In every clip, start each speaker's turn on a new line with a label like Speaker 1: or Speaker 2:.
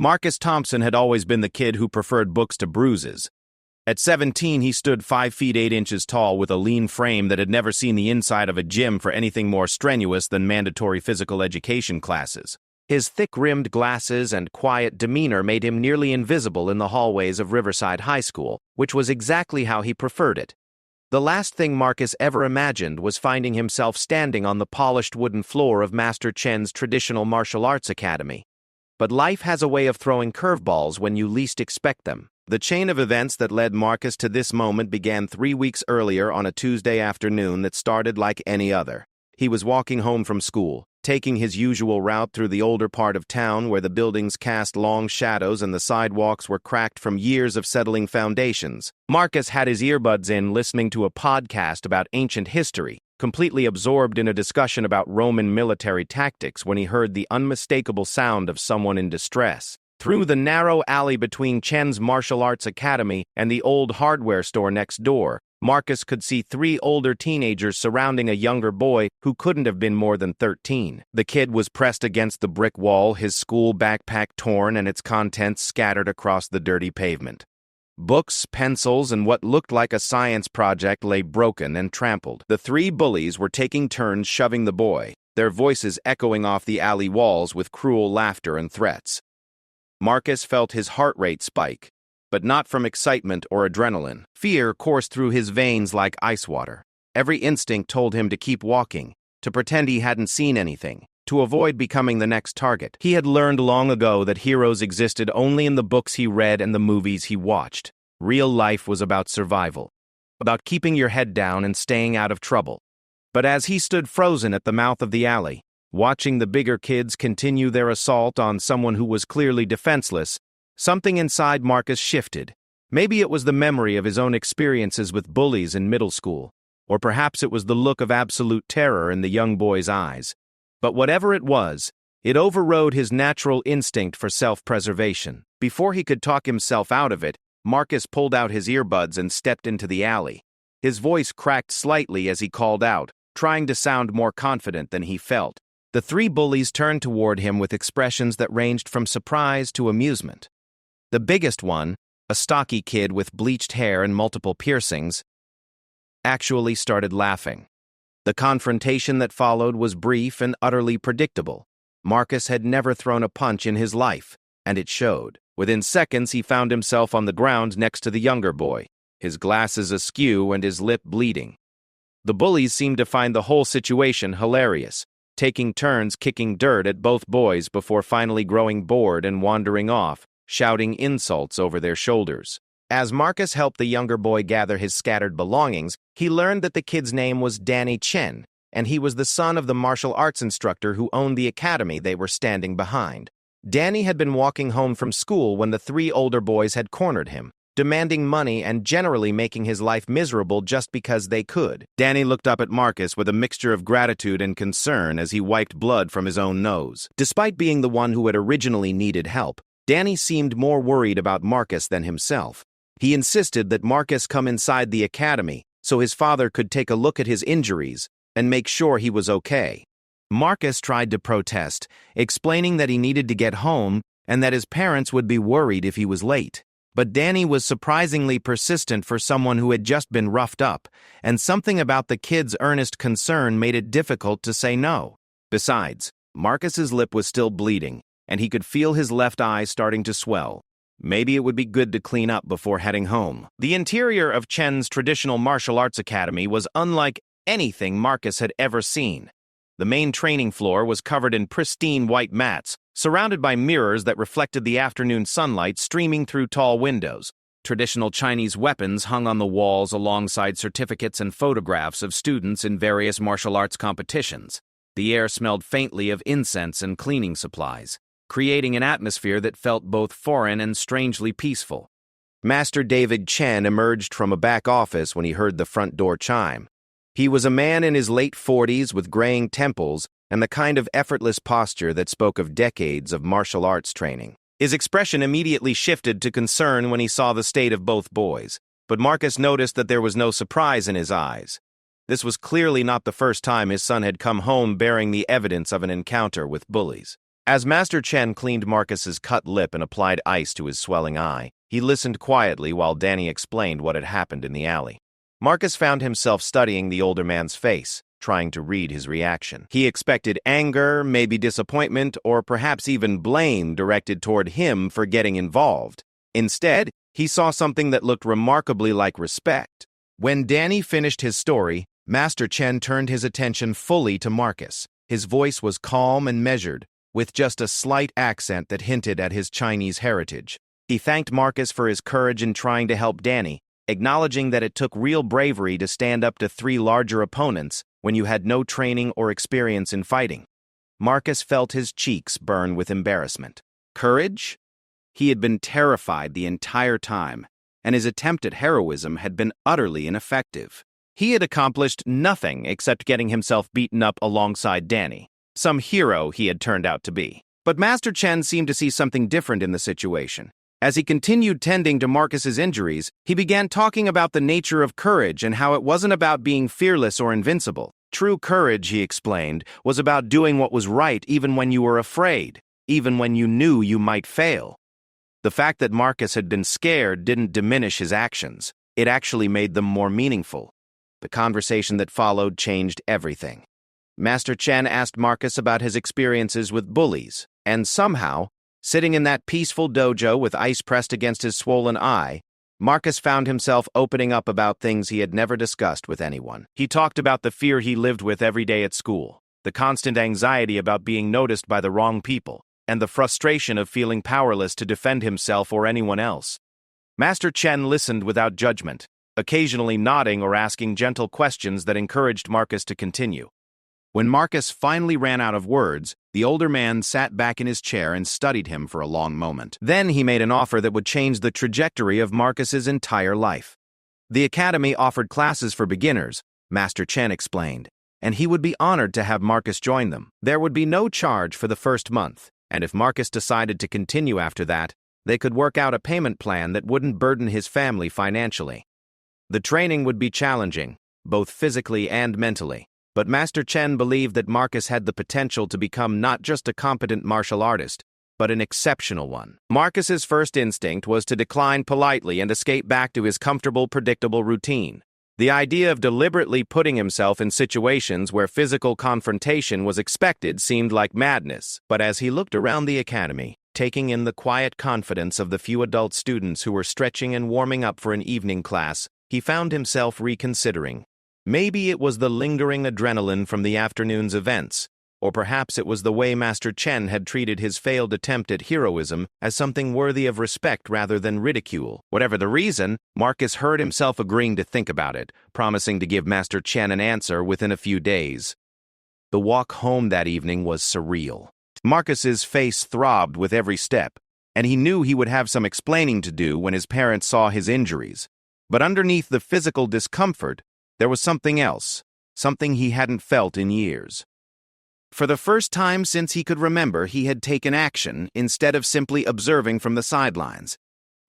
Speaker 1: Marcus Thompson had always been the kid who preferred books to bruises. At 17, he stood 5 feet 8 inches tall with a lean frame that had never seen the inside of a gym for anything more strenuous than mandatory physical education classes. His thick-rimmed glasses and quiet demeanor made him nearly invisible in the hallways of Riverside High School, which was exactly how he preferred it. The last thing Marcus ever imagined was finding himself standing on the polished wooden floor of Master Chen's traditional martial arts academy. But life has a way of throwing curveballs when you least expect them. The chain of events that led Marcus to this moment began 3 weeks earlier on a Tuesday afternoon that started like any other. He was walking home from school, taking his usual route through the older part of town where the buildings cast long shadows and the sidewalks were cracked from years of settling foundations. Marcus had his earbuds in, listening to a podcast about ancient history, completely absorbed in a discussion about Roman military tactics when he heard the unmistakable sound of someone in distress. Through the narrow alley between Chen's martial arts academy and the old hardware store next door, Marcus could see 3 older teenagers surrounding a younger boy who couldn't have been more than 13. The kid was pressed against the brick wall, his school backpack torn and its contents scattered across the dirty pavement. Books, pencils, and what looked like a science project lay broken and trampled. The 3 bullies were taking turns shoving the boy, their voices echoing off the alley walls with cruel laughter and threats. Marcus felt his heart rate spike, but not from excitement or adrenaline. Fear coursed through his veins like ice water. Every instinct told him to keep walking, to pretend he hadn't seen anything, to avoid becoming the next target. He had learned long ago that heroes existed only in the books he read and the movies he watched. Real life was about survival, about keeping your head down and staying out of trouble. But as he stood frozen at the mouth of the alley, watching the bigger kids continue their assault on someone who was clearly defenseless, something inside Marcus shifted. Maybe it was the memory of his own experiences with bullies in middle school, or perhaps it was the look of absolute terror in the young boy's eyes. But whatever it was, it overrode his natural instinct for self-preservation. Before he could talk himself out of it, Marcus pulled out his earbuds and stepped into the alley. His voice cracked slightly as he called out, trying to sound more confident than he felt. The 3 bullies turned toward him with expressions that ranged from surprise to amusement. The biggest one, a stocky kid with bleached hair and multiple piercings, actually started laughing. The confrontation that followed was brief and utterly predictable. Marcus had never thrown a punch in his life, and it showed. Within seconds, he found himself on the ground next to the younger boy, his glasses askew and his lip bleeding. The bullies seemed to find the whole situation hilarious, taking turns kicking dirt at both boys before finally growing bored and wandering off, shouting insults over their shoulders. As Marcus helped the younger boy gather his scattered belongings, he learned that the kid's name was Danny Chen, and he was the son of the martial arts instructor who owned the academy they were standing behind. Danny had been walking home from school when the 3 older boys had cornered him, demanding money and generally making his life miserable just because they could. Danny looked up at Marcus with a mixture of gratitude and concern as he wiped blood from his own nose. Despite being the one who had originally needed help, Danny seemed more worried about Marcus than himself. He insisted that Marcus come inside the academy so his father could take a look at his injuries and make sure he was okay. Marcus tried to protest, explaining that he needed to get home and that his parents would be worried if he was late. But Danny was surprisingly persistent for someone who had just been roughed up, and something about the kid's earnest concern made it difficult to say no. Besides, Marcus's lip was still bleeding, and he could feel his left eye starting to swell. Maybe it would be good to clean up before heading home. The interior of Chen's traditional martial arts academy was unlike anything Marcus had ever seen. The main training floor was covered in pristine white mats, surrounded by mirrors that reflected the afternoon sunlight streaming through tall windows. Traditional Chinese weapons hung on the walls alongside certificates and photographs of students in various martial arts competitions. The air smelled faintly of incense and cleaning supplies, creating an atmosphere that felt both foreign and strangely peaceful. Master David Chen emerged from a back office when he heard the front door chime. He was a man in his late 40s with graying temples and the kind of effortless posture that spoke of decades of martial arts training. His expression immediately shifted to concern when he saw the state of both boys, but Marcus noticed that there was no surprise in his eyes. This was clearly not the first time his son had come home bearing the evidence of an encounter with bullies. As Master Chen cleaned Marcus's cut lip and applied ice to his swelling eye, he listened quietly while Danny explained what had happened in the alley. Marcus found himself studying the older man's face, trying to read his reaction. He expected anger, maybe disappointment, or perhaps even blame directed toward him for getting involved. Instead, he saw something that looked remarkably like respect. When Danny finished his story, Master Chen turned his attention fully to Marcus. His voice was calm and measured, with just a slight accent that hinted at his Chinese heritage. He thanked Marcus for his courage in trying to help Danny, acknowledging that it took real bravery to stand up to 3 larger opponents when you had no training or experience in fighting. Marcus felt his cheeks burn with embarrassment. Courage? He had been terrified the entire time, and his attempt at heroism had been utterly ineffective. He had accomplished nothing except getting himself beaten up alongside Danny, some hero he had turned out to be. But Master Chen seemed to see something different in the situation. As he continued tending to Marcus's injuries, he began talking about the nature of courage and how it wasn't about being fearless or invincible. True courage, he explained, was about doing what was right even when you were afraid, even when you knew you might fail. The fact that Marcus had been scared didn't diminish his actions. It actually made them more meaningful. The conversation that followed changed everything. Master Chen asked Marcus about his experiences with bullies, and somehow, sitting in that peaceful dojo with ice pressed against his swollen eye, Marcus found himself opening up about things he had never discussed with anyone. He talked about the fear he lived with every day at school, the constant anxiety about being noticed by the wrong people, and the frustration of feeling powerless to defend himself or anyone else. Master Chen listened without judgment, occasionally nodding or asking gentle questions that encouraged Marcus to continue. When Marcus finally ran out of words, the older man sat back in his chair and studied him for a long moment. Then he made an offer that would change the trajectory of Marcus's entire life. The academy offered classes for beginners, Master Chen explained, and he would be honored to have Marcus join them. There would be no charge for the first month, and if Marcus decided to continue after that, they could work out a payment plan that wouldn't burden his family financially. The training would be challenging, both physically and mentally. But Master Chen believed that Marcus had the potential to become not just a competent martial artist, but an exceptional one. Marcus's first instinct was to decline politely and escape back to his comfortable, predictable routine. The idea of deliberately putting himself in situations where physical confrontation was expected seemed like madness. But as he looked around the academy, taking in the quiet confidence of the few adult students who were stretching and warming up for an evening class, he found himself reconsidering. Maybe it was the lingering adrenaline from the afternoon's events, or perhaps it was the way Master Chen had treated his failed attempt at heroism as something worthy of respect rather than ridicule. Whatever the reason, Marcus heard himself agreeing to think about it, promising to give Master Chen an answer within a few days. The walk home that evening was surreal. Marcus's face throbbed with every step, and he knew he would have some explaining to do when his parents saw his injuries. But underneath the physical discomfort, there was something else, something he hadn't felt in years. For the first time since he could remember, he had taken action instead of simply observing from the sidelines.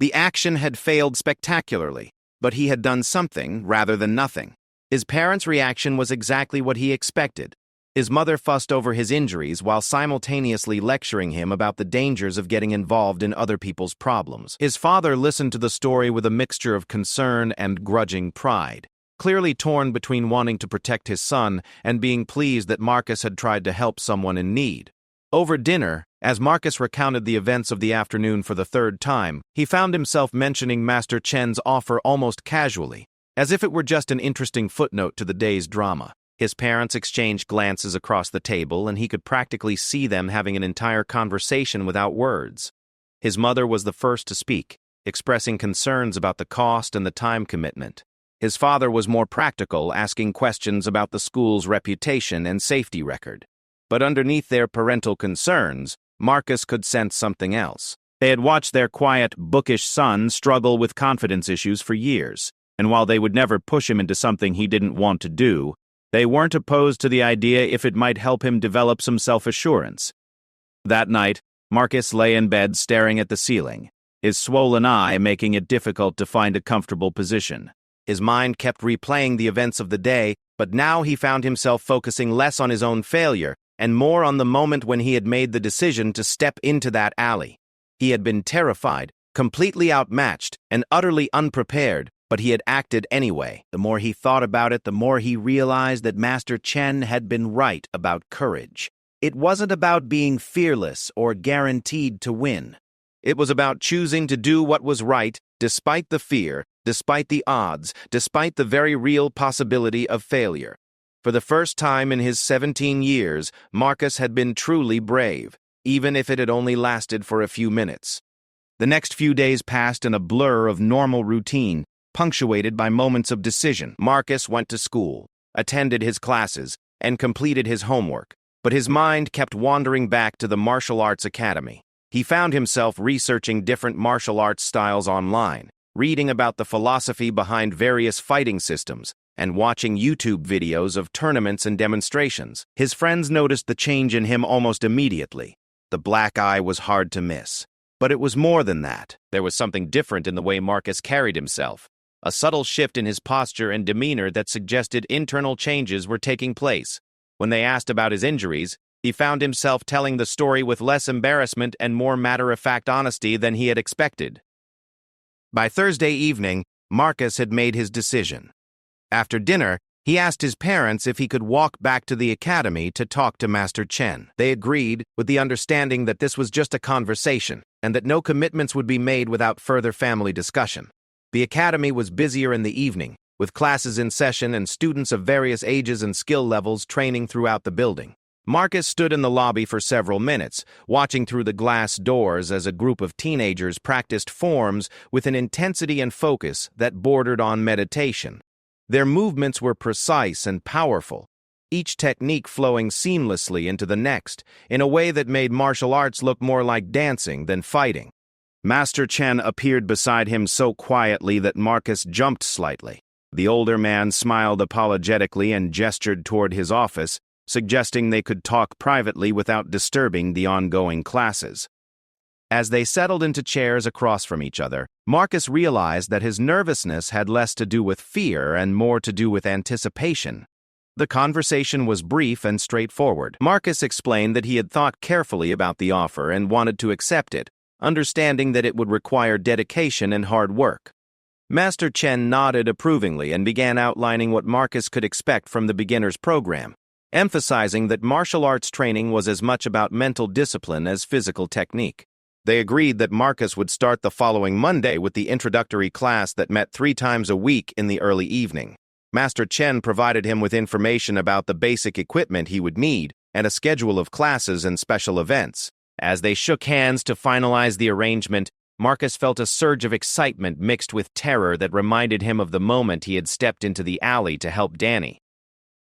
Speaker 1: The action had failed spectacularly, but he had done something rather than nothing. His parents' reaction was exactly what he expected. His mother fussed over his injuries while simultaneously lecturing him about the dangers of getting involved in other people's problems. His father listened to the story with a mixture of concern and grudging pride, clearly torn between wanting to protect his son and being pleased that Marcus had tried to help someone in need. Over dinner, as Marcus recounted the events of the afternoon for the third time, he found himself mentioning Master Chen's offer almost casually, as if it were just an interesting footnote to the day's drama. His parents exchanged glances across the table, and he could practically see them having an entire conversation without words. His mother was the first to speak, expressing concerns about the cost and the time commitment. His father was more practical, asking questions about the school's reputation and safety record. But underneath their parental concerns, Marcus could sense something else. They had watched their quiet, bookish son struggle with confidence issues for years, and while they would never push him into something he didn't want to do, they weren't opposed to the idea if it might help him develop some self-assurance. That night, Marcus lay in bed staring at the ceiling, his swollen eye making it difficult to find a comfortable position. His mind kept replaying the events of the day, but now he found himself focusing less on his own failure and more on the moment when he had made the decision to step into that alley. He had been terrified, completely outmatched, and utterly unprepared, but he had acted anyway. The more he thought about it, the more he realized that Master Chen had been right about courage. It wasn't about being fearless or guaranteed to win. It was about choosing to do what was right, despite the fear, despite the odds, despite the very real possibility of failure. For the first time in his 17 years, Marcus had been truly brave, even if it had only lasted for a few minutes. The next few days passed in a blur of normal routine, punctuated by moments of decision. Marcus went to school, attended his classes, and completed his homework, but his mind kept wandering back to the martial arts academy. He found himself researching different martial arts styles online, reading about the philosophy behind various fighting systems, and watching YouTube videos of tournaments and demonstrations. His friends noticed the change in him almost immediately. The black eye was hard to miss. But it was more than that. There was something different in the way Marcus carried himself, a subtle shift in his posture and demeanor that suggested internal changes were taking place. When they asked about his injuries, he found himself telling the story with less embarrassment and more matter-of-fact honesty than he had expected. By Thursday evening, Marcus had made his decision. After dinner, he asked his parents if he could walk back to the academy to talk to Master Chen. They agreed, with the understanding that this was just a conversation, and that no commitments would be made without further family discussion. The academy was busier in the evening, with classes in session and students of various ages and skill levels training throughout the building. Marcus stood in the lobby for several minutes, watching through the glass doors as a group of teenagers practiced forms with an intensity and focus that bordered on meditation. Their movements were precise and powerful, each technique flowing seamlessly into the next, in a way that made martial arts look more like dancing than fighting. Master Chen appeared beside him so quietly that Marcus jumped slightly. The older man smiled apologetically and gestured toward his office, suggesting they could talk privately without disturbing the ongoing classes. As they settled into chairs across from each other, Marcus realized that his nervousness had less to do with fear and more to do with anticipation. The conversation was brief and straightforward. Marcus explained that he had thought carefully about the offer and wanted to accept it, understanding that it would require dedication and hard work. Master Chen nodded approvingly and began outlining what Marcus could expect from the beginner's program, emphasizing that martial arts training was as much about mental discipline as physical technique. They agreed that Marcus would start the following Monday with the introductory class that met 3 times a week in the early evening. Master Chen provided him with information about the basic equipment he would need and a schedule of classes and special events. As they shook hands to finalize the arrangement, Marcus felt a surge of excitement mixed with terror that reminded him of the moment he had stepped into the alley to help Danny.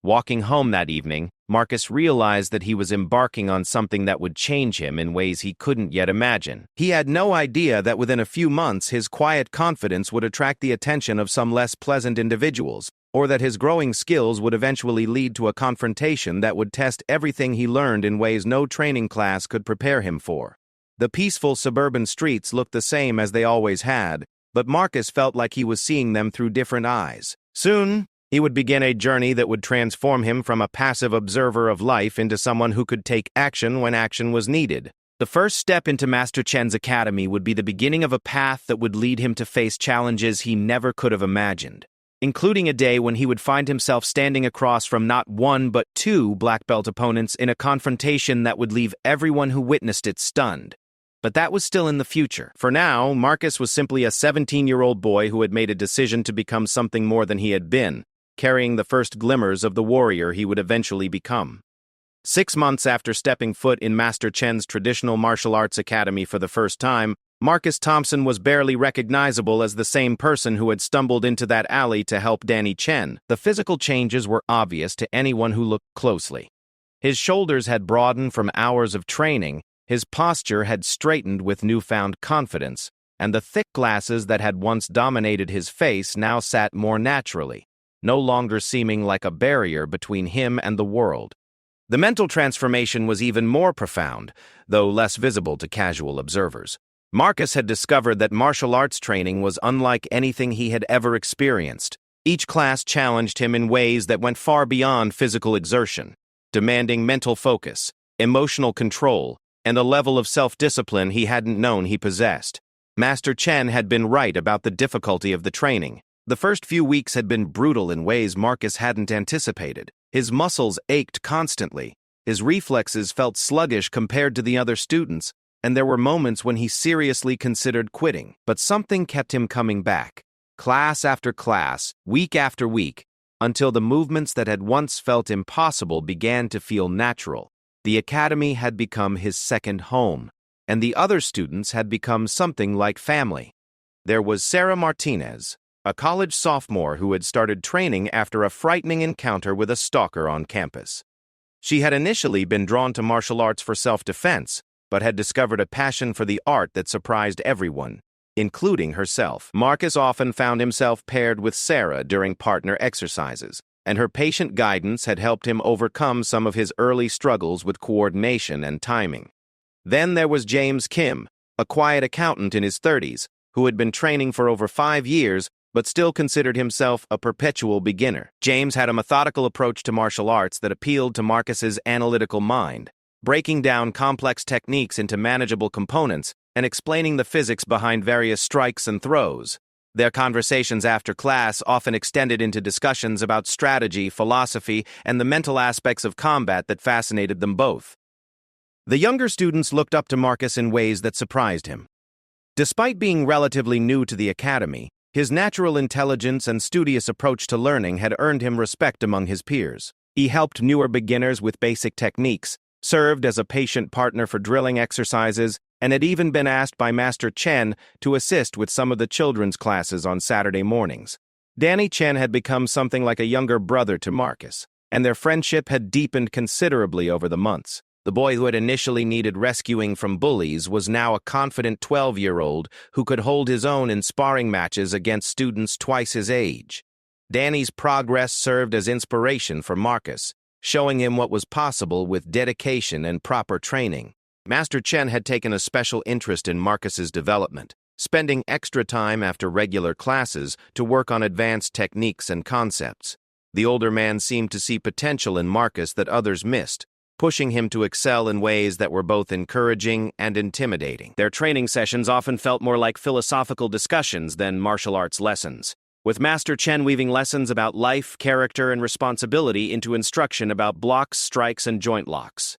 Speaker 1: Walking home that evening, Marcus realized that he was embarking on something that would change him in ways he couldn't yet imagine. He had no idea that within a few months his quiet confidence would attract the attention of some less pleasant individuals, or that his growing skills would eventually lead to a confrontation that would test everything he learned in ways no training class could prepare him for. The peaceful suburban streets looked the same as they always had, but Marcus felt like he was seeing them through different eyes. Soon, he would begin a journey that would transform him from a passive observer of life into someone who could take action when action was needed. The first step into Master Chen's academy would be the beginning of a path that would lead him to face challenges he never could have imagined, including a day when he would find himself standing across from not 1 but 2 black belt opponents in a confrontation that would leave everyone who witnessed it stunned. But that was still in the future. For now, Marcus was simply a 17-year-old boy who had made a decision to become something more than he had been, carrying the first glimmers of the warrior he would eventually become. 6 months after stepping foot in Master Chen's traditional martial arts academy for the first time, Marcus Thompson was barely recognizable as the same person who had stumbled into that alley to help Danny Chen. The physical changes were obvious to anyone who looked closely. His shoulders had broadened from hours of training, his posture had straightened with newfound confidence, and the thick glasses that had once dominated his face now sat more naturally, no longer seeming like a barrier between him and the world. The mental transformation was even more profound, though less visible to casual observers. Marcus had discovered that martial arts training was unlike anything he had ever experienced. Each class challenged him in ways that went far beyond physical exertion. demanding mental focus, emotional control, and a level of self-discipline he hadn't known he possessed. Master Chen had been right about the difficulty of the training. The first few weeks had been brutal in ways Marcus hadn't anticipated. His muscles ached constantly, his reflexes felt sluggish compared to the other students, and there were moments when he seriously considered quitting. But something kept him coming back, class after class, week after week, until the movements that had once felt impossible began to feel natural. The academy had become his second home, and the other students had become something like family. There was Sarah Martinez, a college sophomore who had started training after a frightening encounter with a stalker on campus. She had initially been drawn to martial arts for self-defense, but had discovered a passion for the art that surprised everyone, including herself. Marcus often found himself paired with Sarah during partner exercises, and her patient guidance had helped him overcome some of his early struggles with coordination and timing. Then there was James Kim, a quiet accountant in his 30s, who had been training for over 5 years but still considered himself a perpetual beginner. James had a methodical approach to martial arts that appealed to Marcus's analytical mind, breaking down complex techniques into manageable components and explaining the physics behind various strikes and throws. Their conversations after class often extended into discussions about strategy, philosophy, and the mental aspects of combat that fascinated them both. The younger students looked up to Marcus in ways that surprised him. Despite being relatively new to the academy, his natural intelligence and studious approach to learning had earned him respect among his peers. He helped newer beginners with basic techniques, served as a patient partner for drilling exercises, and had even been asked by Master Chen to assist with some of the children's classes on Saturday mornings. Danny Chen had become something like a younger brother to Marcus, and their friendship had deepened considerably over the months. The boy who had initially needed rescuing from bullies was now a confident 12-year-old who could hold his own in sparring matches against students twice his age. Danny's progress served as inspiration for Marcus, showing him what was possible with dedication and proper training. Master Chen had taken a special interest in Marcus's development, spending extra time after regular classes to work on advanced techniques and concepts. The older man seemed to see potential in Marcus that others missed, pushing him to excel in ways that were both encouraging and intimidating. Their training sessions often felt more like philosophical discussions than martial arts lessons, with Master Chen weaving lessons about life, character, and responsibility into instruction about blocks, strikes, and joint locks.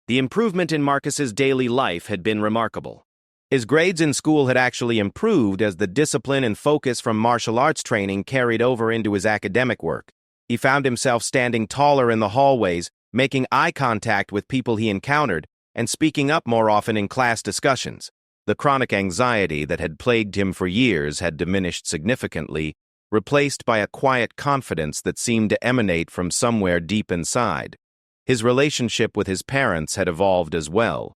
Speaker 1: The improvement in Marcus's daily life had been remarkable. His grades in school had actually improved as the discipline and focus from martial arts training carried over into his academic work. He found himself standing taller in the hallways, making eye contact with people he encountered, and speaking up more often in class discussions. The chronic anxiety that had plagued him for years had diminished significantly, replaced by a quiet confidence that seemed to emanate from somewhere deep inside. His relationship with his parents had evolved as well.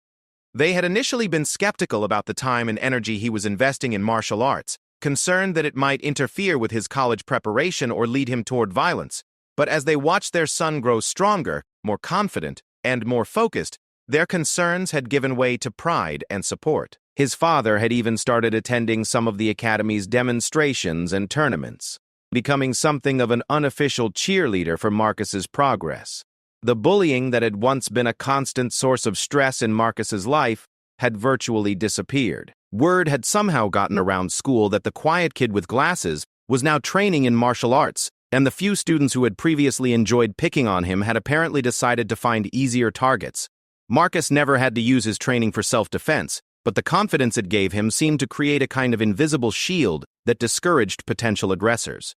Speaker 1: They had initially been skeptical about the time and energy he was investing in martial arts, concerned that it might interfere with his college preparation or lead him toward violence. But as they watched their son grow stronger, more confident, and more focused, their concerns had given way to pride and support. His father had even started attending some of the academy's demonstrations and tournaments, becoming something of an unofficial cheerleader for Marcus's progress. The bullying that had once been a constant source of stress in Marcus's life had virtually disappeared. Word had somehow gotten around school that the quiet kid with glasses was now training in martial arts, and the few students who had previously enjoyed picking on him had apparently decided to find easier targets. Marcus never had to use his training for self-defense, but the confidence it gave him seemed to create a kind of invisible shield that discouraged potential aggressors.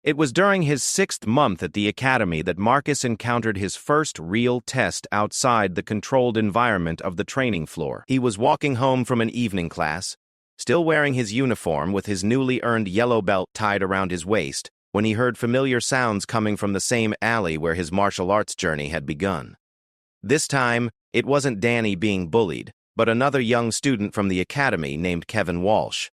Speaker 1: It was during his 6th month at the academy that Marcus encountered his first real test outside the controlled environment of the training floor. He was walking home from an evening class, still wearing his uniform with his newly earned yellow belt tied around his waist, when he heard familiar sounds coming from the same alley where his martial arts journey had begun. This time, it wasn't Danny being bullied, but another young student from the academy named Kevin Walsh.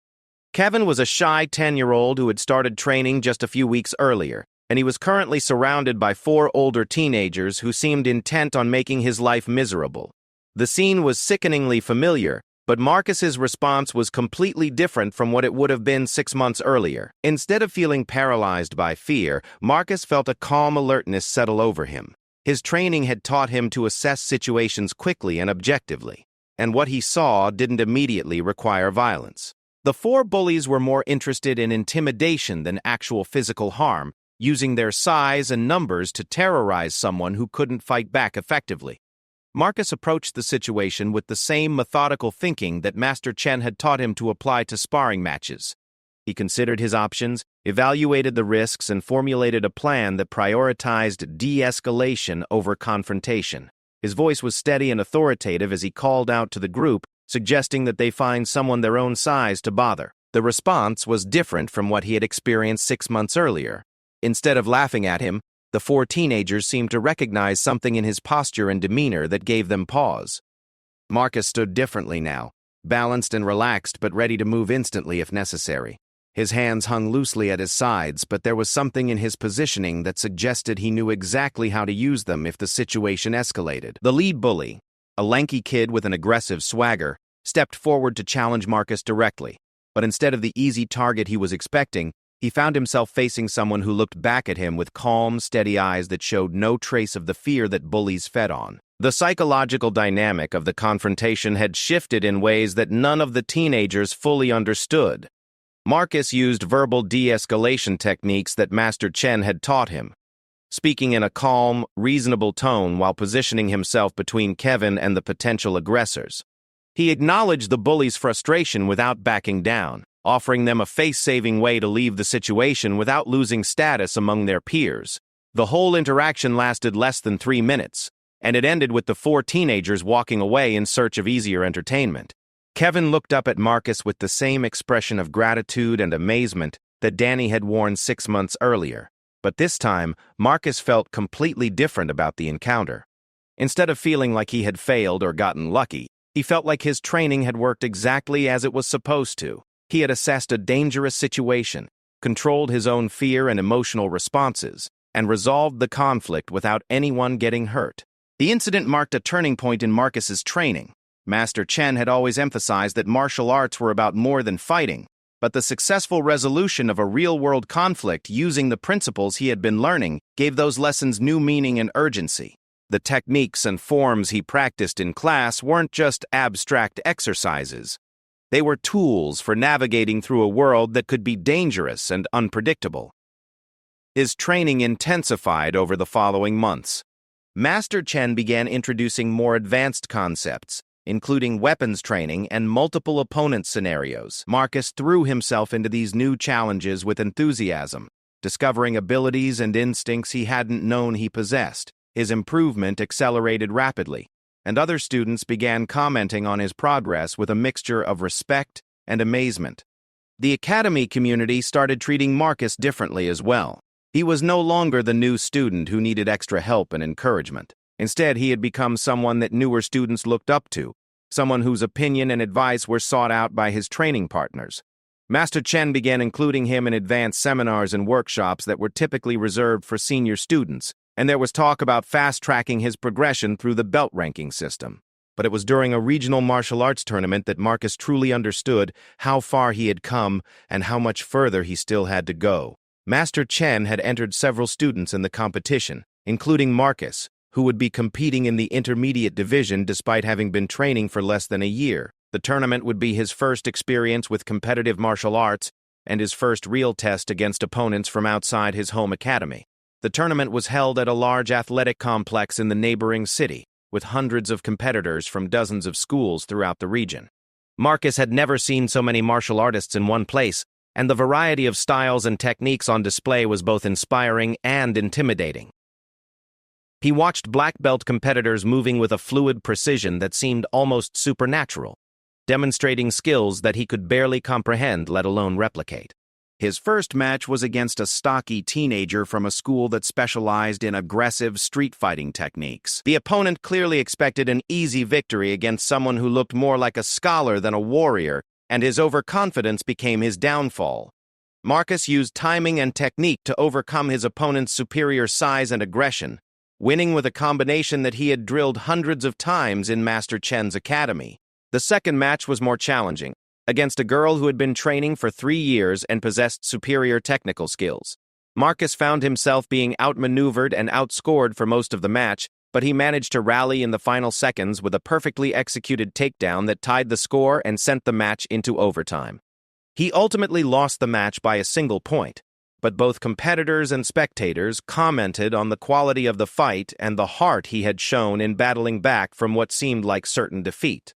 Speaker 1: Kevin was a shy 10-year-old who had started training just a few weeks earlier, and he was currently surrounded by 4 older teenagers who seemed intent on making his life miserable. The scene was sickeningly familiar, but Marcus's response was completely different from what it would have been 6 months earlier. Instead of feeling paralyzed by fear, Marcus felt a calm alertness settle over him. His training had taught him to assess situations quickly and objectively, and what he saw didn't immediately require violence. The four bullies were more interested in intimidation than actual physical harm, using their size and numbers to terrorize someone who couldn't fight back effectively. Marcus approached the situation with the same methodical thinking that Master Chen had taught him to apply to sparring matches. He considered his options, evaluated the risks, and formulated a plan that prioritized de-escalation over confrontation. His voice was steady and authoritative as he called out to the group, suggesting that they find someone their own size to bother. The response was different from what he had experienced 6 months earlier. Instead of laughing at him, the four teenagers seemed to recognize something in his posture and demeanor that gave them pause. Marcus stood differently now, balanced and relaxed but ready to move instantly if necessary. His hands hung loosely at his sides, but there was something in his positioning that suggested he knew exactly how to use them if the situation escalated. The lead bully, a lanky kid with an aggressive swagger, stepped forward to challenge Marcus directly. But instead of the easy target he was expecting, he found himself facing someone who looked back at him with calm, steady eyes that showed no trace of the fear that bullies fed on. The psychological dynamic of the confrontation had shifted in ways that none of the teenagers fully understood. Marcus used verbal de-escalation techniques that Master Chen had taught him, speaking in a calm, reasonable tone while positioning himself between Kevin and the potential aggressors. He acknowledged the bullies' frustration without backing down, offering them a face-saving way to leave the situation without losing status among their peers. The whole interaction lasted less than 3 minutes, and it ended with the four teenagers walking away in search of easier entertainment. Kevin looked up at Marcus with the same expression of gratitude and amazement that Danny had worn 6 months earlier. But this time, Marcus felt completely different about the encounter. Instead of feeling like he had failed or gotten lucky, he felt like his training had worked exactly as it was supposed to. He had assessed a dangerous situation, controlled his own fear and emotional responses, and resolved the conflict without anyone getting hurt. The incident marked a turning point in Marcus's training. Master Chen had always emphasized that martial arts were about more than fighting, but the successful resolution of a real-world conflict using the principles he had been learning gave those lessons new meaning and urgency. The techniques and forms he practiced in class weren't just abstract exercises. They were tools for navigating through a world that could be dangerous and unpredictable. His training intensified over the following months. Master Chen began introducing more advanced concepts, including weapons training and multiple opponent scenarios. Marcus threw himself into these new challenges with enthusiasm, discovering abilities and instincts he hadn't known he possessed. His improvement accelerated rapidly, and other students began commenting on his progress with a mixture of respect and amazement. The academy community started treating Marcus differently as well. He was no longer the new student who needed extra help and encouragement. Instead, he had become someone that newer students looked up to, someone whose opinion and advice were sought out by his training partners. Master Chen began including him in advanced seminars and workshops that were typically reserved for senior students, and there was talk about fast-tracking his progression through the belt ranking system. But it was during a regional martial arts tournament that Marcus truly understood how far he had come and how much further he still had to go. Master Chen had entered several students in the competition, including Marcus, who would be competing in the intermediate division despite having been training for less than a year. The tournament would be his first experience with competitive martial arts and his first real test against opponents from outside his home academy. The tournament was held at a large athletic complex in the neighboring city, with hundreds of competitors from dozens of schools throughout the region. Marcus had never seen so many martial artists in one place, and the variety of styles and techniques on display was both inspiring and intimidating. He watched black belt competitors moving with a fluid precision that seemed almost supernatural, demonstrating skills that he could barely comprehend, let alone replicate. His first match was against a stocky teenager from a school that specialized in aggressive street fighting techniques. The opponent clearly expected an easy victory against someone who looked more like a scholar than a warrior, and his overconfidence became his downfall. Marcus used timing and technique to overcome his opponent's superior size and aggression, winning with a combination that he had drilled hundreds of times in Master Chen's academy. The second match was more challenging, against a girl who had been training for 3 years and possessed superior technical skills. Marcus found himself being outmaneuvered and outscored for most of the match, but he managed to rally in the final seconds with a perfectly executed takedown that tied the score and sent the match into overtime. He ultimately lost the match by a single point, but both competitors and spectators commented on the quality of the fight and the heart he had shown in battling back from what seemed like certain defeat.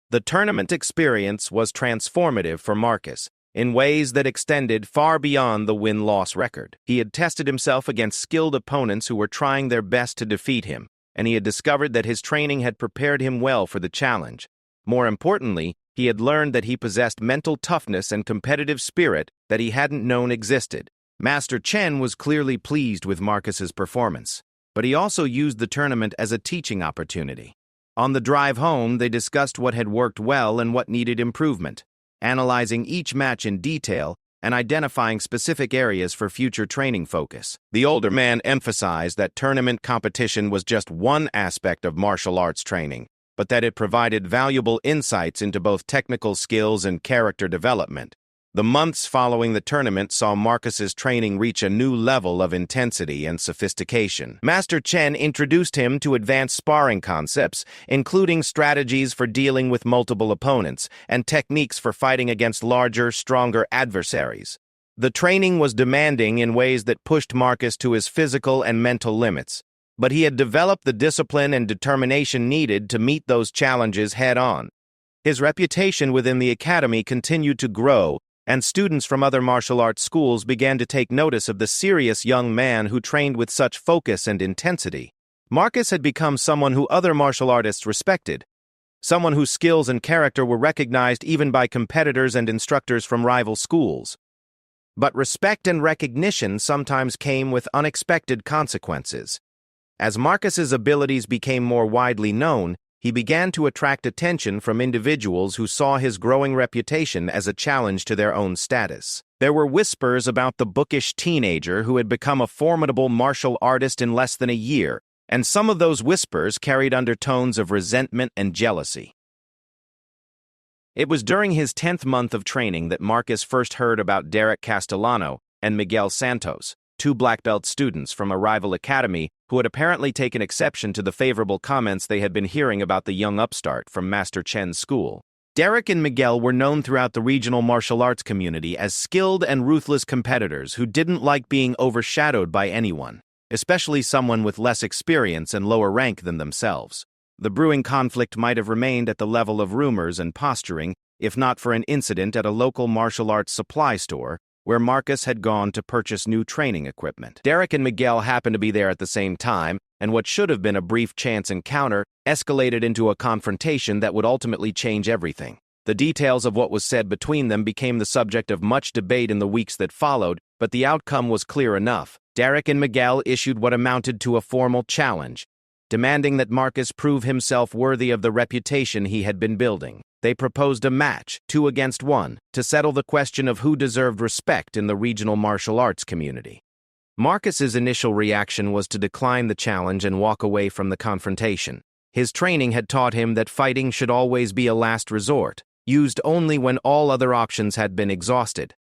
Speaker 1: The tournament experience was transformative for Marcus, in ways that extended far beyond the win-loss record. He had tested himself against skilled opponents who were trying their best to defeat him, and he had discovered that his training had prepared him well for the challenge. More importantly, he had learned that he possessed mental toughness and competitive spirit that he hadn't known existed. Master Chen was clearly pleased with Marcus's performance, but he also used the tournament as a teaching opportunity. On the drive home, they discussed what had worked well and what needed improvement, analyzing each match in detail and identifying specific areas for future training focus. The older man emphasized that tournament competition was just one aspect of martial arts training, but that it provided valuable insights into both technical skills and character development. The months following the tournament saw Marcus's training reach a new level of intensity and sophistication. Master Chen introduced him to advanced sparring concepts, including strategies for dealing with multiple opponents and techniques for fighting against larger, stronger adversaries. The training was demanding in ways that pushed Marcus to his physical and mental limits, but he had developed the discipline and determination needed to meet those challenges head-on. His reputation within the academy continued to grow, and students from other martial arts schools began to take notice of the serious young man who trained with such focus and intensity. Marcus had become someone who other martial artists respected, someone whose skills and character were recognized even by competitors and instructors from rival schools. But respect and recognition sometimes came with unexpected consequences. As Marcus's abilities became more widely known, he began to attract attention from individuals who saw his growing reputation as a challenge to their own status. There were whispers about the bookish teenager who had become a formidable martial artist in less than a year, and some of those whispers carried undertones of resentment and jealousy. It was during his 10th month of training that Marcus first heard about Derek Castellano and Miguel Santos, two black belt students from a rival academy who had apparently taken exception to the favorable comments they had been hearing about the young upstart from Master Chen's school. Derek and Miguel were known throughout the regional martial arts community as skilled and ruthless competitors who didn't like being overshadowed by anyone, especially someone with less experience and lower rank than themselves. The brewing conflict might have remained at the level of rumors and posturing, if not for an incident at a local martial arts supply store, where Marcus had gone to purchase new training equipment. Derek and Miguel happened to be there at the same time, and what should have been a brief chance encounter escalated into a confrontation that would ultimately change everything. The details of what was said between them became the subject of much debate in the weeks that followed, but the outcome was clear enough. Derek and Miguel issued what amounted to a formal challenge, demanding that Marcus prove himself worthy of the reputation he had been building. They proposed a match, 2 against 1, to settle the question of who deserved respect in the regional martial arts community. Marcus's initial reaction was to decline the challenge and walk away from the confrontation. His training had taught him that fighting should always be a last resort, used only when all other options had been exhausted.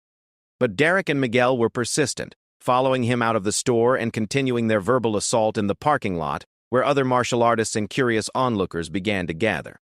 Speaker 1: But Derek and Miguel were persistent, following him out of the store and continuing their verbal assault in the parking lot, where other martial artists and curious onlookers began to gather.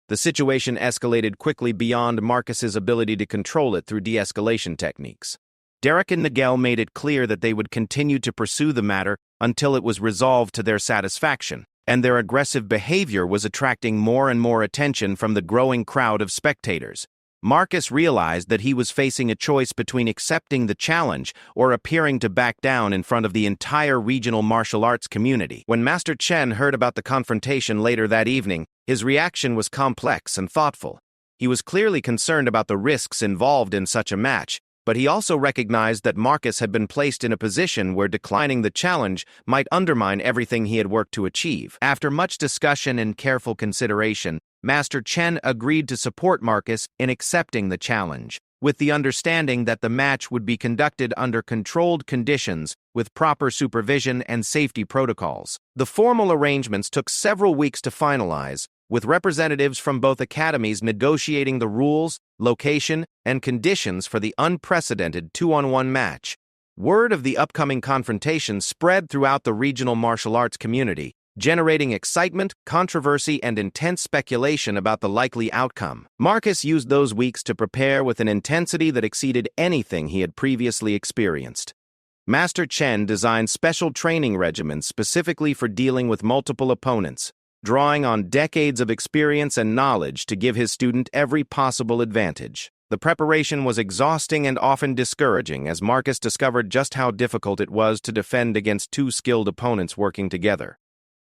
Speaker 1: The situation escalated quickly beyond Marcus's ability to control it through de-escalation techniques. Derek and Miguel made it clear that they would continue to pursue the matter until it was resolved to their satisfaction, and their aggressive behavior was attracting more and more attention from the growing crowd of spectators. Marcus realized that he was facing a choice between accepting the challenge or appearing to back down in front of the entire regional martial arts community. When Master Chen heard about the confrontation later that evening, his reaction was complex and thoughtful. He was clearly concerned about the risks involved in such a match, but he also recognized that Marcus had been placed in a position where declining the challenge might undermine everything he had worked to achieve. After much discussion and careful consideration, Master Chen agreed to support Marcus in accepting the challenge, with the understanding that the match would be conducted under controlled conditions with proper supervision and safety protocols. The formal arrangements took several weeks to finalize, with representatives from both academies negotiating the rules, location, and conditions for the unprecedented 2-on-1 match. Word of the upcoming confrontation spread throughout the regional martial arts community, generating excitement, controversy, and intense speculation about the likely outcome. Marcus used those weeks to prepare with an intensity that exceeded anything he had previously experienced. Master Chen designed special training regimens specifically for dealing with multiple opponents, drawing on decades of experience and knowledge to give his student every possible advantage. The preparation was exhausting and often discouraging as Marcus discovered just how difficult it was to defend against two skilled opponents working together.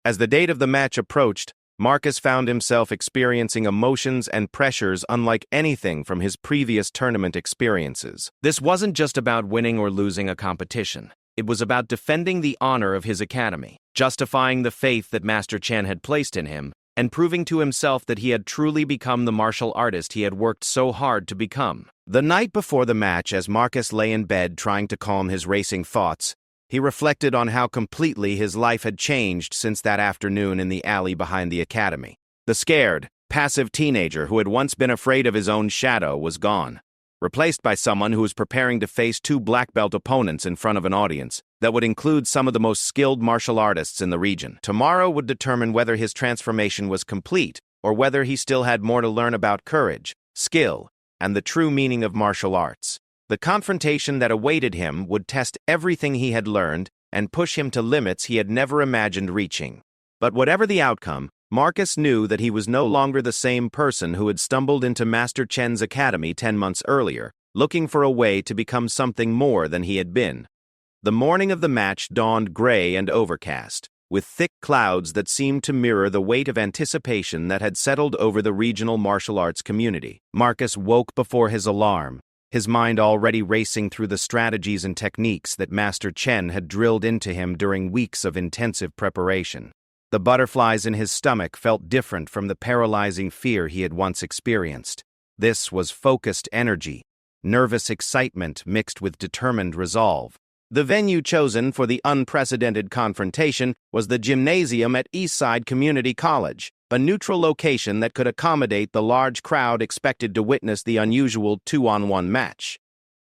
Speaker 1: As the date of the match approached, Marcus found himself experiencing emotions and pressures unlike anything from his previous tournament experiences. This wasn't just about winning or losing a competition. It was about defending the honor of his academy, justifying the faith that Master Chen had placed in him, and proving to himself that he had truly become the martial artist he had worked so hard to become. The night before the match, as Marcus lay in bed trying to calm his racing thoughts, he reflected on how completely his life had changed since that afternoon in the alley behind the academy. The scared, passive teenager who had once been afraid of his own shadow was gone, replaced by someone who was preparing to face two black belt opponents in front of an audience that would include some of the most skilled martial artists in the region. Tomorrow would determine whether his transformation was complete or whether he still had more to learn about courage, skill, and the true meaning of martial arts. The confrontation that awaited him would test everything he had learned and push him to limits he had never imagined reaching. But whatever the outcome, Marcus knew that he was no longer the same person who had stumbled into Master Chen's academy 10 months earlier, looking for a way to become something more than he had been. The morning of the match dawned gray and overcast, with thick clouds that seemed to mirror the weight of anticipation that had settled over the regional martial arts community. Marcus woke before his alarm, his mind already racing through the strategies and techniques that Master Chen had drilled into him during weeks of intensive preparation. The butterflies in his stomach felt different from the paralyzing fear he had once experienced. This was focused energy, nervous excitement mixed with determined resolve. The venue chosen for the unprecedented confrontation was the gymnasium at Eastside Community College, a neutral location that could accommodate the large crowd expected to witness the unusual 2-on-1 match.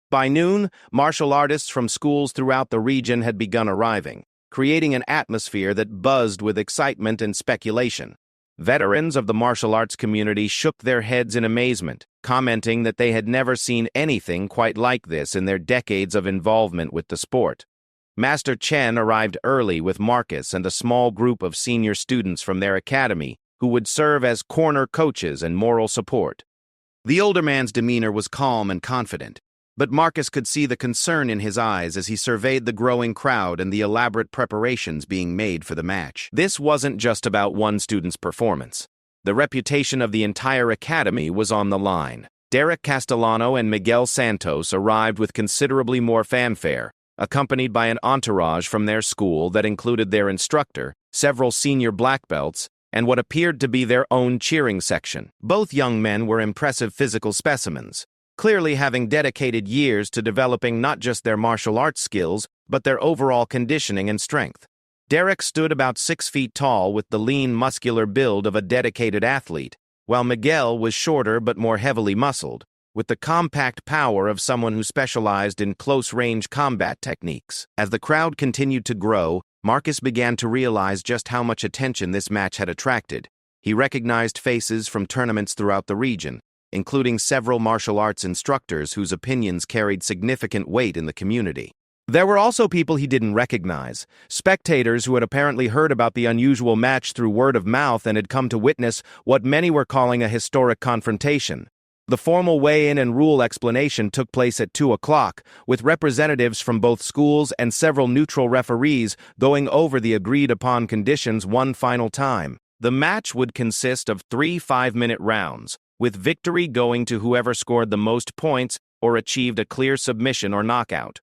Speaker 1: By noon, martial artists from schools throughout the region had begun arriving, creating an atmosphere that buzzed with excitement and speculation. Veterans of the martial arts community shook their heads in amazement, commenting that they had never seen anything quite like this in their decades of involvement with the sport. Master Chen arrived early with Marcus and a small group of senior students from their academy who would serve as corner coaches and moral support. The older man's demeanor was calm and confident, but Marcus could see the concern in his eyes as he surveyed the growing crowd and the elaborate preparations being made for the match. This wasn't just about one student's performance. The reputation of the entire academy was on the line. Derek Castellano and Miguel Santos arrived with considerably more fanfare, accompanied by an entourage from their school that included their instructor, several senior black belts, and what appeared to be their own cheering section. Both young men were impressive physical specimens, clearly having dedicated years to developing not just their martial arts skills, but their overall conditioning and strength. Derek stood about 6 feet tall with the lean, muscular build of a dedicated athlete, while Miguel was shorter but more heavily muscled, with the compact power of someone who specialized in close-range combat techniques. As the crowd continued to grow, Marcus began to realize just how much attention this match had attracted. He recognized faces from tournaments throughout the region, including several martial arts instructors whose opinions carried significant weight in the community. There were also people he didn't recognize, spectators who had apparently heard about the unusual match through word of mouth and had come to witness what many were calling a historic confrontation. The formal weigh-in and rule explanation took place at 2 o'clock, with representatives from both schools and several neutral referees going over the agreed-upon conditions one final time. The match would consist of 3 5-minute rounds, with victory going to whoever scored the most points or achieved a clear submission or knockout.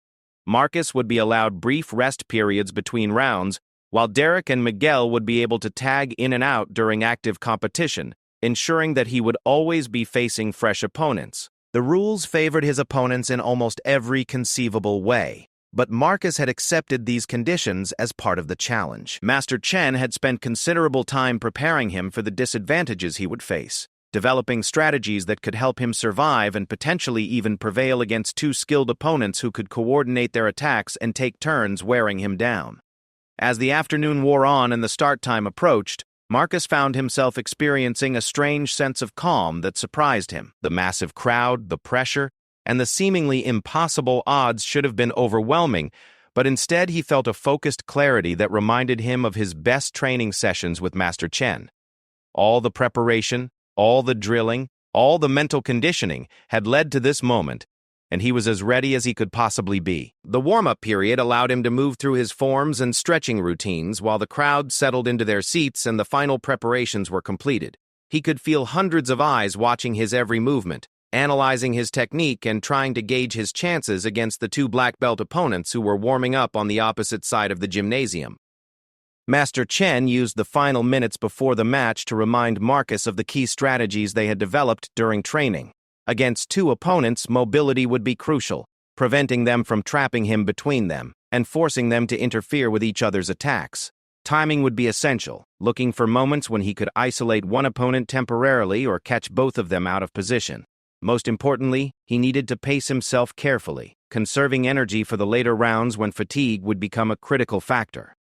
Speaker 1: Marcus would be allowed brief rest periods between rounds, while Derek and Miguel would be able to tag in and out during active competition, ensuring that he would always be facing fresh opponents. The rules favored his opponents in almost every conceivable way, but Marcus had accepted these conditions as part of the challenge. Master Chen had spent considerable time preparing him for the disadvantages he would face. developing strategies that could help him survive and potentially even prevail against two skilled opponents who could coordinate their attacks and take turns wearing him down. As the afternoon wore on and the start time approached, Marcus found himself experiencing a strange sense of calm that surprised him. The massive crowd, the pressure, and the seemingly impossible odds should have been overwhelming, but instead he felt a focused clarity that reminded him of his best training sessions with Master Chen. All the preparation, all the drilling, all the mental conditioning had led to this moment, and he was as ready as he could possibly be. The warm-up period allowed him to move through his forms and stretching routines while the crowd settled into their seats and the final preparations were completed. He could feel hundreds of eyes watching his every movement, analyzing his technique and trying to gauge his chances against the two black belt opponents who were warming up on the opposite side of the gymnasium. Master Chen used the final minutes before the match to remind Marcus of the key strategies they had developed during training. Against two opponents, mobility would be crucial, preventing them from trapping him between them and forcing them to interfere with each other's attacks. Timing would be essential, looking for moments when he could isolate one opponent temporarily or catch both of them out of position. Most importantly, he needed to pace himself carefully, conserving energy for the later rounds when fatigue would become a critical factor.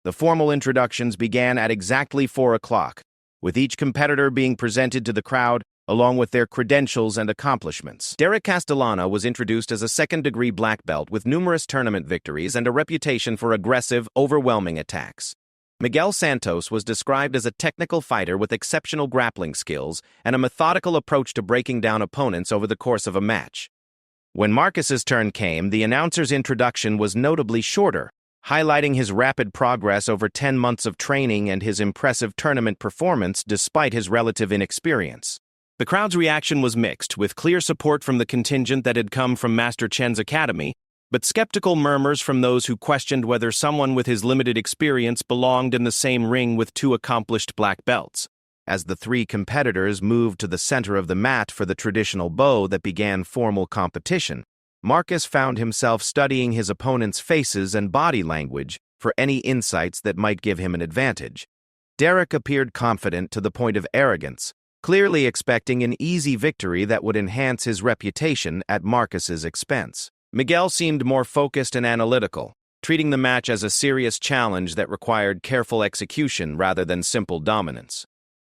Speaker 1: The formal introductions began at exactly 4 o'clock, with each competitor being presented to the crowd along with their credentials and accomplishments. Derek Castellana was introduced as a second-degree black belt with numerous tournament victories and a reputation for aggressive, overwhelming attacks. Miguel Santos was described as a technical fighter with exceptional grappling skills and a methodical approach to breaking down opponents over the course of a match. When Marcus's turn came, the announcer's introduction was notably shorter, highlighting his rapid progress over 10 months of training and his impressive tournament performance despite his relative inexperience. The crowd's reaction was mixed, with clear support from the contingent that had come from Master Chen's academy, but skeptical murmurs from those who questioned whether someone with his limited experience belonged in the same ring with two accomplished black belts. As the three competitors moved to the center of the mat for the traditional bow that began formal competition, Marcus found himself studying his opponent's faces and body language for any insights that might give him an advantage. Derek appeared confident to the point of arrogance, clearly expecting an easy victory that would enhance his reputation at Marcus's expense. Miguel seemed more focused and analytical, treating the match as a serious challenge that required careful execution rather than simple dominance.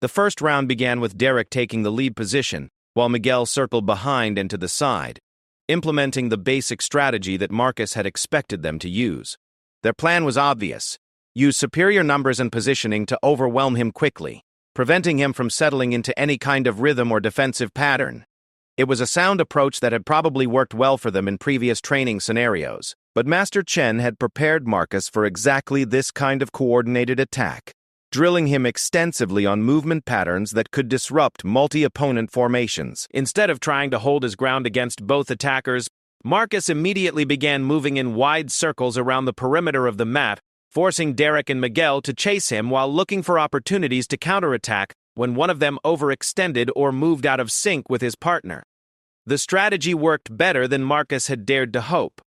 Speaker 1: The first round began with Derek taking the lead position, while Miguel circled behind and to the side, implementing the basic strategy that Marcus had expected them to use. Their plan was obvious: use superior numbers and positioning to overwhelm him quickly, preventing him from settling into any kind of rhythm or defensive pattern. It was a sound approach that had probably worked well for them in previous training scenarios, but Master Chen had prepared Marcus for exactly this kind of coordinated attack, drilling him extensively on movement patterns that could disrupt multi-opponent formations. Instead of trying to hold his ground against both attackers, Marcus immediately began moving in wide circles around the perimeter of the mat, forcing Derek and Miguel to chase him while looking for opportunities to counterattack when one of them overextended or moved out of sync with his partner. The strategy worked better than Marcus had dared to hope.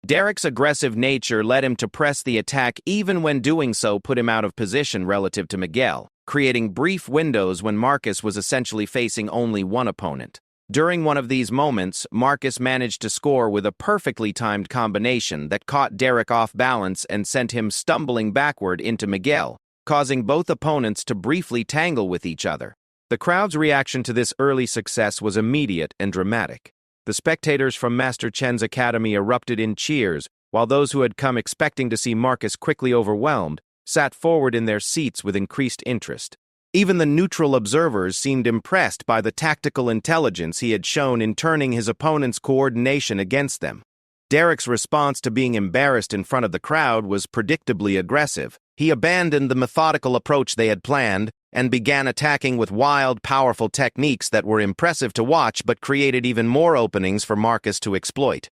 Speaker 1: Derek's aggressive nature led him to press the attack even when doing so put him out of position relative to Miguel, creating brief windows when Marcus was essentially facing only one opponent. During one of these moments, Marcus managed to score with a perfectly timed combination that caught Derek off balance and sent him stumbling backward into Miguel, causing both opponents to briefly tangle with each other. The crowd's reaction to this early success was immediate and dramatic. The spectators from Master Chen's academy erupted in cheers, while those who had come expecting to see Marcus quickly overwhelmed sat forward in their seats with increased interest. Even the neutral observers seemed impressed by the tactical intelligence he had shown in turning his opponent's coordination against them. Derek's response to being embarrassed in front of the crowd was predictably aggressive. He abandoned the methodical approach they had planned and began attacking with wild, powerful techniques that were impressive to watch but created even more openings for Marcus to exploit.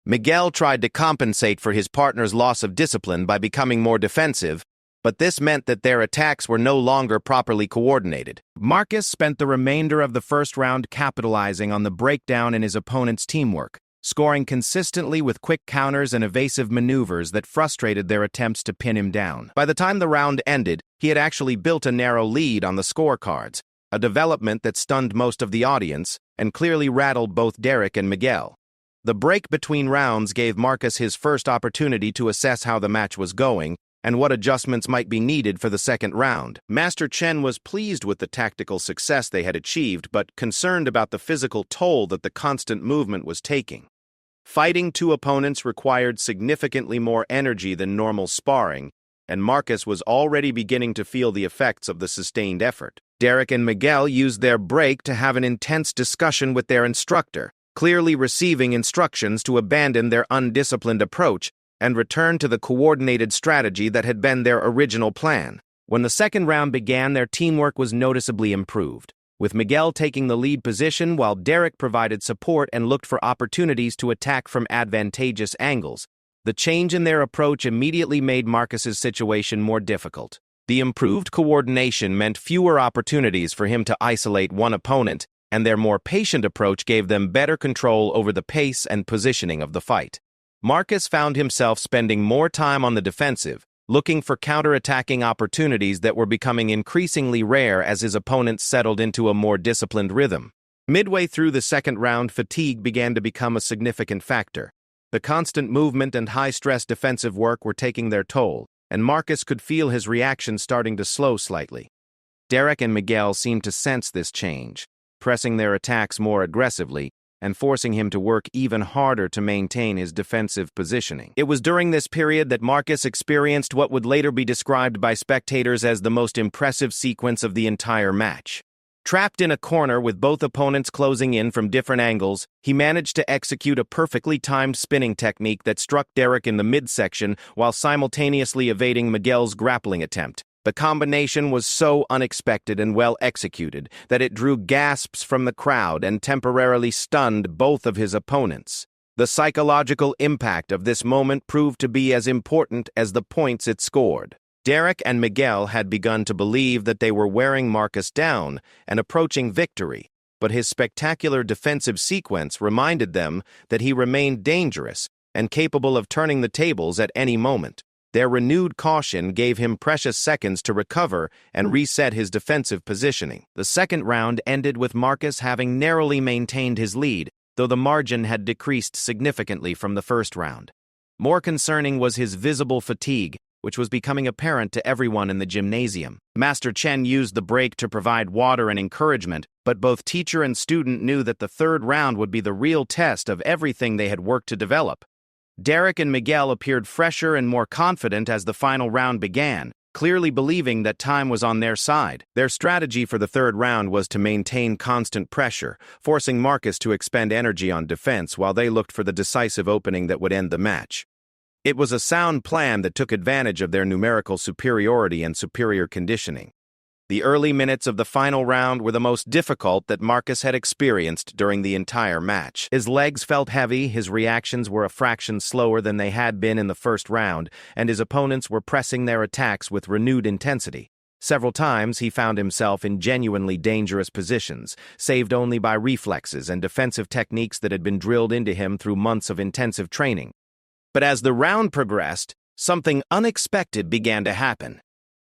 Speaker 1: Miguel tried to compensate for his partner's loss of discipline by becoming more defensive, but this meant that their attacks were no longer properly coordinated. Marcus spent the remainder of the first round capitalizing on the breakdown in his opponent's teamwork, scoring consistently with quick counters and evasive maneuvers that frustrated their attempts to pin him down. By the time the round ended, he had actually built a narrow lead on the scorecards, a development that stunned most of the audience and clearly rattled both Derek and Miguel. The break between rounds gave Marcus his first opportunity to assess how the match was going and what adjustments might be needed for the second round. Master Chen was pleased with the tactical success they had achieved, but concerned about the physical toll that the constant movement was taking. Fighting two opponents required significantly more energy than normal sparring, and Marcus was already beginning to feel the effects of the sustained effort. Derek and Miguel used their break to have an intense discussion with their instructor, clearly receiving instructions to abandon their undisciplined approach and return to the coordinated strategy that had been their original plan. When the second round began, their teamwork was noticeably improved, with Miguel taking the lead position while Derek provided support and looked for opportunities to attack from advantageous angles. The change in their approach immediately made Marcus's situation more difficult. The improved coordination meant fewer opportunities for him to isolate one opponent, and their more patient approach gave them better control over the pace and positioning of the fight. Marcus found himself spending more time on the defensive, looking for counterattacking opportunities that were becoming increasingly rare as his opponents settled into a more disciplined rhythm. Midway through the second round, fatigue began to become a significant factor. The constant movement and high-stress defensive work were taking their toll, and Marcus could feel his reaction starting to slow slightly. Derek and Miguel seemed to sense this change, pressing their attacks more aggressively and forcing him to work even harder to maintain his defensive positioning. It was during this period that Marcus experienced what would later be described by spectators as the most impressive sequence of the entire match. Trapped in a corner with both opponents closing in from different angles, he managed to execute a perfectly timed spinning technique that struck Derek in the midsection while simultaneously evading Miguel's grappling attempt. The combination was so unexpected and well executed that it drew gasps from the crowd and temporarily stunned both of his opponents. The psychological impact of this moment proved to be as important as the points it scored. Derek and Miguel had begun to believe that they were wearing Marcus down and approaching victory, but his spectacular defensive sequence reminded them that he remained dangerous and capable of turning the tables at any moment. Their renewed caution gave him precious seconds to recover and reset his defensive positioning. The second round ended with Marcus having narrowly maintained his lead, though the margin had decreased significantly from the first round. More concerning was his visible fatigue, which was becoming apparent to everyone in the gymnasium. Master Chen used the break to provide water and encouragement, but both teacher and student knew that the third round would be the real test of everything they had worked to develop. Derek and Miguel appeared fresher and more confident as the final round began, clearly believing that time was on their side. Their strategy for the third round was to maintain constant pressure, forcing Marcus to expend energy on defense while they looked for the decisive opening that would end the match. It was a sound plan that took advantage of their numerical superiority and superior conditioning. The early minutes of the final round were the most difficult that Marcus had experienced during the entire match. His legs felt heavy, his reactions were a fraction slower than they had been in the first round, and his opponents were pressing their attacks with renewed intensity. Several times he found himself in genuinely dangerous positions, saved only by reflexes and defensive techniques that had been drilled into him through months of intensive training. But as the round progressed, something unexpected began to happen.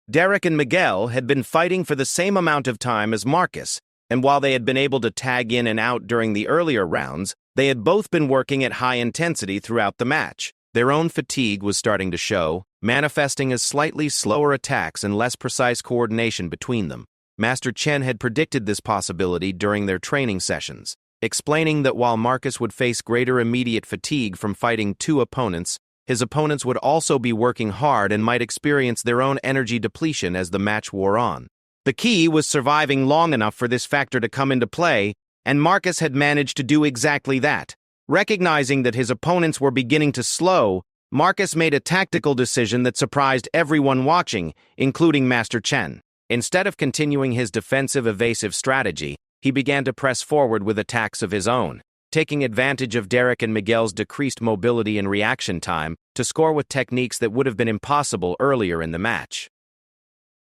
Speaker 1: Derek and Miguel had been fighting for the same amount of time as Marcus, and while they had been able to tag in and out during the earlier rounds, they had both been working at high intensity throughout the match. Their own fatigue was starting to show, manifesting as slightly slower attacks and less precise coordination between them. Master Chen had predicted this possibility during their training sessions, explaining that while Marcus would face greater immediate fatigue from fighting two opponents, his opponents would also be working hard and might experience their own energy depletion as the match wore on. The key was surviving long enough for this factor to come into play, and Marcus had managed to do exactly that. Recognizing that his opponents were beginning to slow, Marcus made a tactical decision that surprised everyone watching, including Master Chen. Instead of continuing his defensive evasive strategy, he began to press forward with attacks of his own, taking advantage of Derek and Miguel's decreased mobility and reaction time to score with techniques that would have been impossible earlier in the match.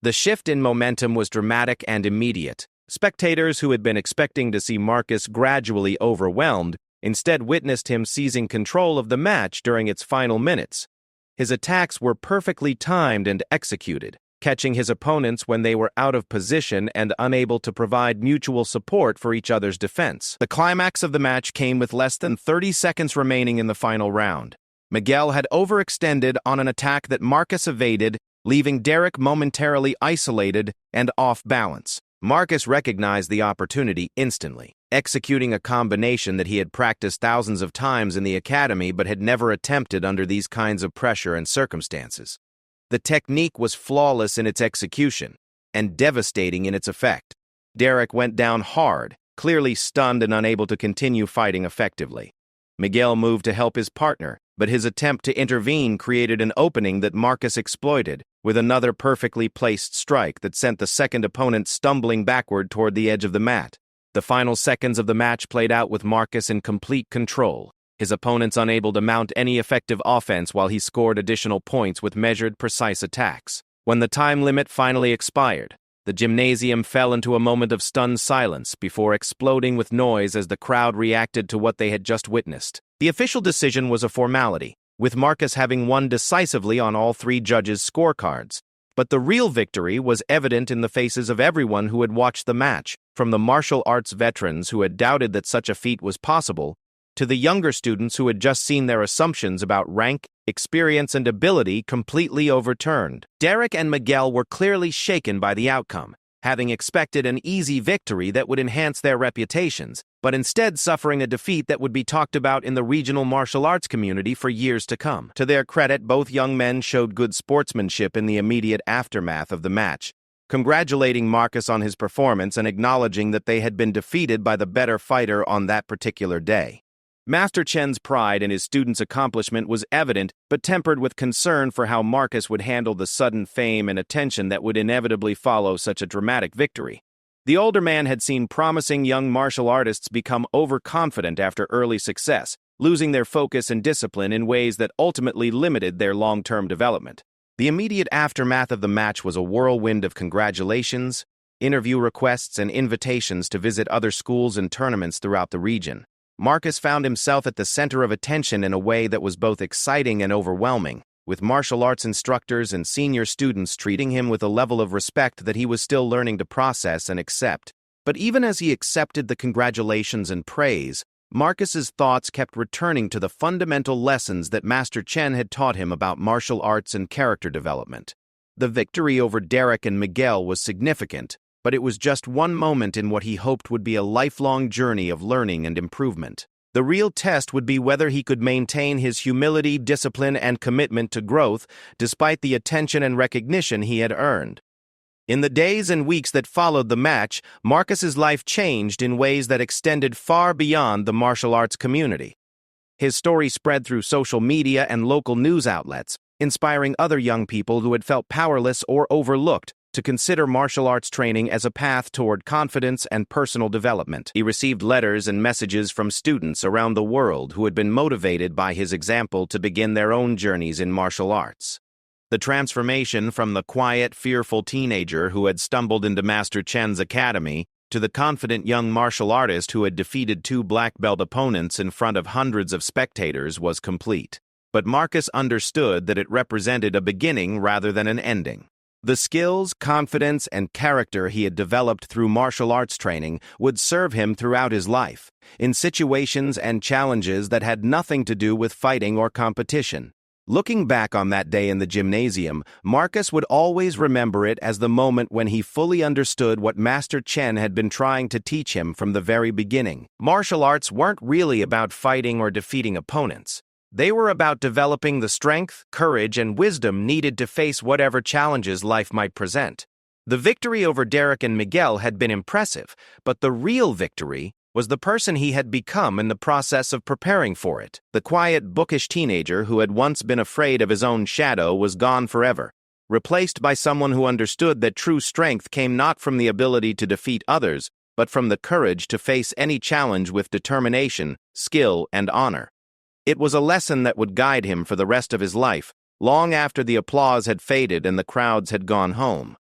Speaker 1: The shift in momentum was dramatic and immediate. Spectators who had been expecting to see Marcus gradually overwhelmed instead witnessed him seizing control of the match during its final minutes. His attacks were perfectly timed and executed, catching his opponents when they were out of position and unable to provide mutual support for each other's defense. The climax of the match came with less than 30 seconds remaining in the final round. Miguel had overextended on an attack that Marcus evaded, leaving Derek momentarily isolated and off balance. Marcus recognized the opportunity instantly, executing a combination that he had practiced thousands of times in the academy but had never attempted under these kinds of pressure and circumstances. The technique was flawless in its execution and devastating in its effect. Derek went down hard, clearly stunned and unable to continue fighting effectively. Miguel moved to help his partner, but his attempt to intervene created an opening that Marcus exploited with another perfectly placed strike that sent the second opponent stumbling backward toward the edge of the mat. The final seconds of the match played out with Marcus in complete control, his opponents unable to mount any effective offense while he scored additional points with measured, precise attacks. When the time limit finally expired, the gymnasium fell into a moment of stunned silence before exploding with noise as the crowd reacted to what they had just witnessed. The official decision was a formality, with Marcus having won decisively on all three judges' scorecards. But the real victory was evident in the faces of everyone who had watched the match, from the martial arts veterans who had doubted that such a feat was possible, to the younger students who had just seen their assumptions about rank, experience, and ability completely overturned. Derek and Miguel were clearly shaken by the outcome, having expected an easy victory that would enhance their reputations, but instead suffering a defeat that would be talked about in the regional martial arts community for years to come. To their credit, both young men showed good sportsmanship in the immediate aftermath of the match, congratulating Marcus on his performance and acknowledging that they had been defeated by the better fighter on that particular day. Master Chen's pride in his student's accomplishment was evident, but tempered with concern for how Marcus would handle the sudden fame and attention that would inevitably follow such a dramatic victory. The older man had seen promising young martial artists become overconfident after early success, losing their focus and discipline in ways that ultimately limited their long-term development. The immediate aftermath of the match was a whirlwind of congratulations, interview requests, and invitations to visit other schools and tournaments throughout the region. Marcus found himself at the center of attention in a way that was both exciting and overwhelming, with martial arts instructors and senior students treating him with a level of respect that he was still learning to process and accept. But even as he accepted the congratulations and praise, Marcus's thoughts kept returning to the fundamental lessons that Master Chen had taught him about martial arts and character development. The victory over Derek and Miguel was significant, but it was just one moment in what he hoped would be a lifelong journey of learning and improvement. The real test would be whether he could maintain his humility, discipline, and commitment to growth despite the attention and recognition he had earned. In the days and weeks that followed the match, Marcus's life changed in ways that extended far beyond the martial arts community. His story spread through social media and local news outlets, inspiring other young people who had felt powerless or overlooked to consider martial arts training as a path toward confidence and personal development. He received letters and messages from students around the world who had been motivated by his example to begin their own journeys in martial arts. The transformation from the quiet, fearful teenager who had stumbled into Master Chen's academy to the confident young martial artist who had defeated 2 black belt opponents in front of hundreds of spectators was complete. But Marcus understood that it represented a beginning rather than an ending. The skills, confidence, and character he had developed through martial arts training would serve him throughout his life, in situations and challenges that had nothing to do with fighting or competition. Looking back on that day in the gymnasium, Marcus would always remember it as the moment when he fully understood what Master Chen had been trying to teach him from the very beginning. Martial arts weren't really about fighting or defeating opponents. They were about developing the strength, courage, and wisdom needed to face whatever challenges life might present. The victory over Derek and Miguel had been impressive, but the real victory was the person he had become in the process of preparing for it. The quiet, bookish teenager who had once been afraid of his own shadow was gone forever, replaced by someone who understood that true strength came not from the ability to defeat others, but from the courage to face any challenge with determination, skill, and honor. It was a lesson that would guide him for the rest of his life, long after the applause had faded and the crowds had gone home.